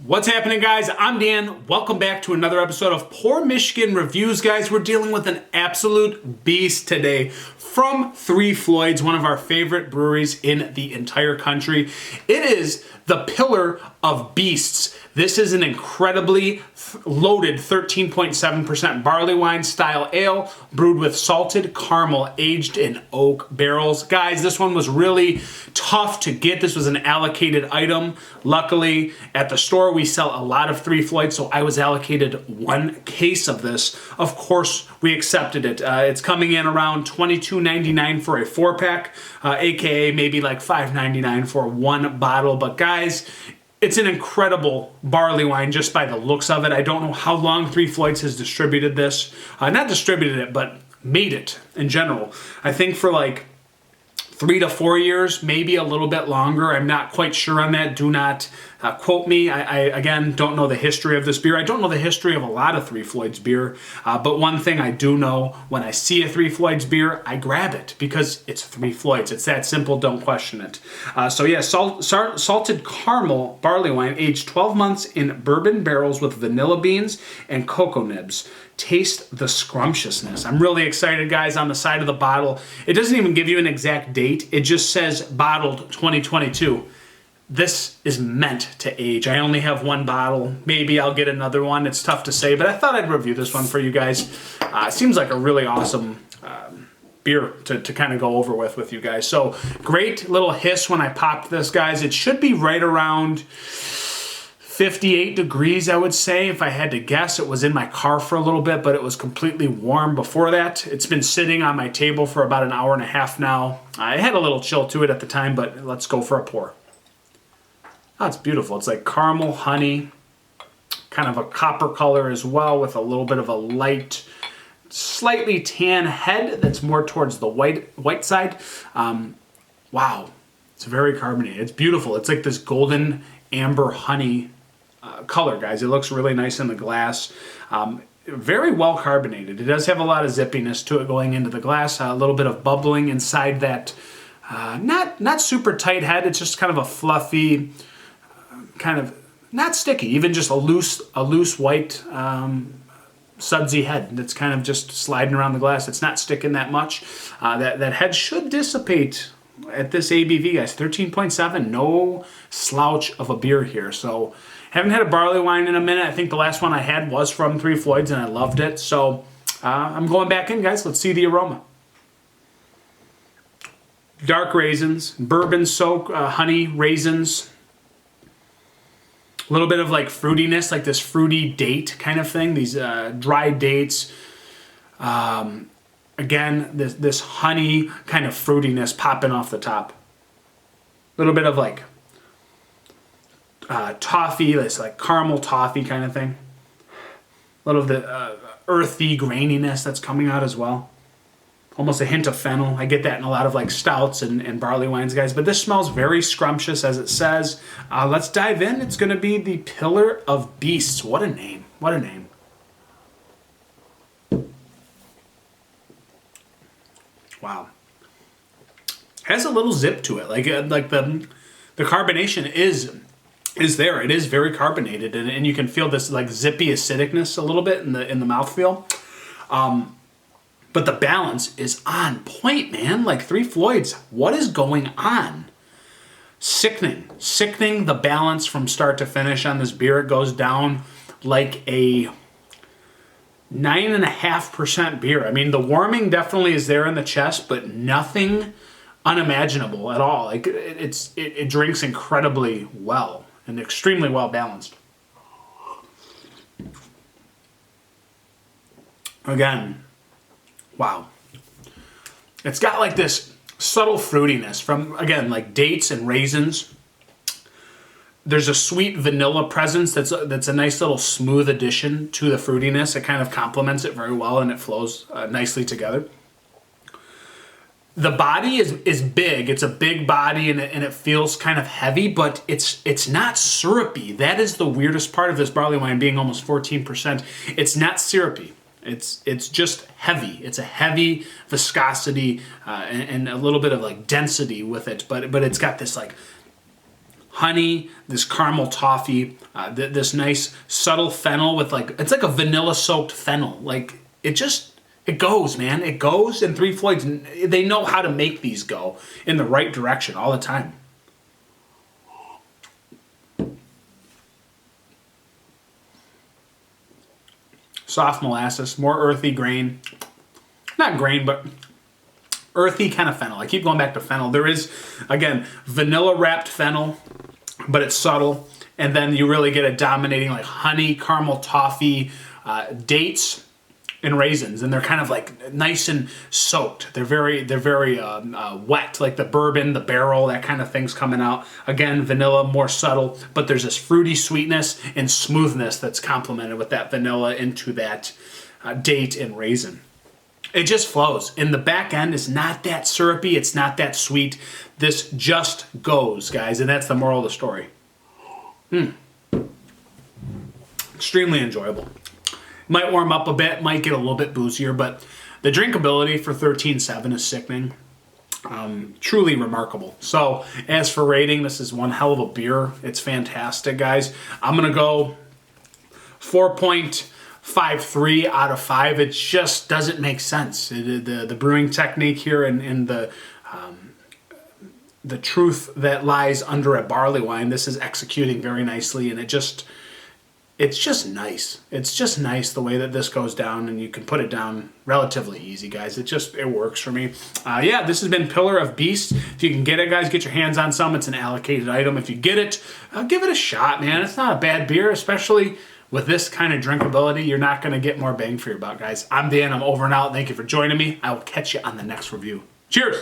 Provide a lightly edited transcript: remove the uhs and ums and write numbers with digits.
What's happening, guys? I'm Dan. Welcome back to another episode of Pour Michigan Reviews, guys. We're dealing with an absolute beast today from Three Floyds, one of our favorite breweries in the entire country. It is the pillar of beasts. This is an incredibly loaded 13.7% barley wine style ale brewed with salted caramel aged in oak barrels. Guys, this one was really tough to get. This was an allocated item. Luckily, at the store, we sell a lot of Three Floyds, so I was allocated one case of this. Of course, we accepted it. It's coming in around $22.99 for a 4-pack, aka maybe like $5.99 for one bottle. But guys, it's an incredible barley wine just by the looks of it. I don't know how long Three Floyds has distributed this. Not distributed it, but made it in general. I think for like 3 to 4 years, maybe a little bit longer. I'm not quite sure on that. Do not quote me. I again, don't know the history of this beer. I don't know the history of a lot of Three Floyds beer. But one thing I do know, when I see a Three Floyds beer, I grab it because it's Three Floyds. It's that simple. Don't question it. So yeah, salted caramel barley wine aged 12 months in bourbon barrels with vanilla beans and cocoa nibs. Taste the scrumptiousness. I'm really excited, guys. On the side of the bottle, it doesn't even give you an exact date. It just says bottled 2022. This is meant to age. I only have one bottle. Maybe I'll get another one. It's tough to say, but I thought I'd review this one for you guys. It seems like a really awesome beer to kind of go over with you guys. So great little hiss when I popped this, guys. It should be right around 58 degrees, I would say. If I had to guess, it was in my car for a little bit, but it was completely warm before that. It's been sitting on my table for about an hour and a half now. I had a little chill to it at the time, but let's go for a pour. Oh, it's beautiful. It's like caramel, honey, kind of a copper color as well with a little bit of a light, slightly tan head that's more towards the white side. Wow, it's very carbonated. It's beautiful. It's like this golden amber honey color, guys. It looks really nice in the glass. Very well carbonated. It does have a lot of zippiness to it going into the glass. A little bit of bubbling inside that not super tight head. It's just kind of a fluffy, kind of not sticky, even just a loose white sudsy head that's kind of just sliding around the glass. It's not sticking that much. That head should dissipate at this ABV, guys. 13.7, no slouch of a beer here. So haven't had a barley wine in a minute. I think the last one I had was from Three Floyds and I loved it. So I'm going back in, guys. Let's see the aroma. Dark raisins, bourbon soak, honey, raisins. A little bit of like fruitiness, like this fruity date kind of thing. These dry dates. Again, this honey kind of fruitiness popping off the top. A little bit of like toffee, this like caramel toffee kind of thing. A little of the earthy graininess that's coming out as well. Almost a hint of fennel. I get that in a lot of like stouts and barley wines, guys. But this smells very scrumptious, as it says. Let's dive in. It's going to be the Pillar of Beasts. What a name. What a name. Wow. Has a little zip to it. Like the carbonation is there. It is very carbonated, and you can feel this like zippy acidicness a little bit in the mouthfeel. But the balance is on point, man. Like Three Floyds, what is going on? Sickening the balance from start to finish on this beer. It goes down like a 9.5% beer. I mean, the warming definitely is there in the chest, but nothing unimaginable at all. Like it drinks incredibly well and extremely well balanced. Again, wow. It's got like this subtle fruitiness from, again, like dates and raisins. There's a sweet vanilla presence that's a nice little smooth addition to the fruitiness. It kind of complements it very well, and it flows nicely together. The body is big. It's a big body, and it feels kind of heavy, but it's not syrupy. That is the weirdest part of this barley wine being almost 14%. It's not syrupy. It's just heavy. It's a heavy viscosity and a little bit of like density with it, but it's got this like honey, this caramel toffee, this nice subtle fennel with it's like a vanilla soaked fennel. Like it goes, man. It goes, and Three Floyds, they know how to make these go in the right direction all the time. Soft molasses, more earthy grain. Not grain, but earthy kind of fennel. I keep going back to fennel. There is, again, vanilla wrapped fennel, but it's subtle. And then you really get a dominating like honey, caramel toffee, dates, and raisins, and they're kind of like nice and soaked. They're very wet, like the bourbon, the barrel, that kind of thing's coming out. Again, vanilla, more subtle, but there's this fruity sweetness and smoothness that's complemented with that vanilla into that date and raisin. It just flows. And the back end is not that syrupy. It's not that sweet. This just goes, guys, and that's the moral of the story. Extremely enjoyable. Might warm up a bit, might get a little bit boozier, but the drinkability for 13.7 is sickening. Truly remarkable. So, as for rating, this is one hell of a beer. It's fantastic, guys. I'm going to go 4.53 out of 5. It just doesn't make sense. The brewing technique here and the truth that lies under a barley wine, this is executing very nicely, and it's just nice. It's just nice the way that this goes down, and you can put it down relatively easy, guys. It works for me. Yeah, this has been Pillar of Beast. If you can get it, guys, get your hands on some. It's an allocated item. If you get it, give it a shot, man. It's not a bad beer, especially with this kind of drinkability. You're not going to get more bang for your buck, guys. I'm Dan. I'm over and out. Thank you for joining me. I will catch you on the next review. Cheers!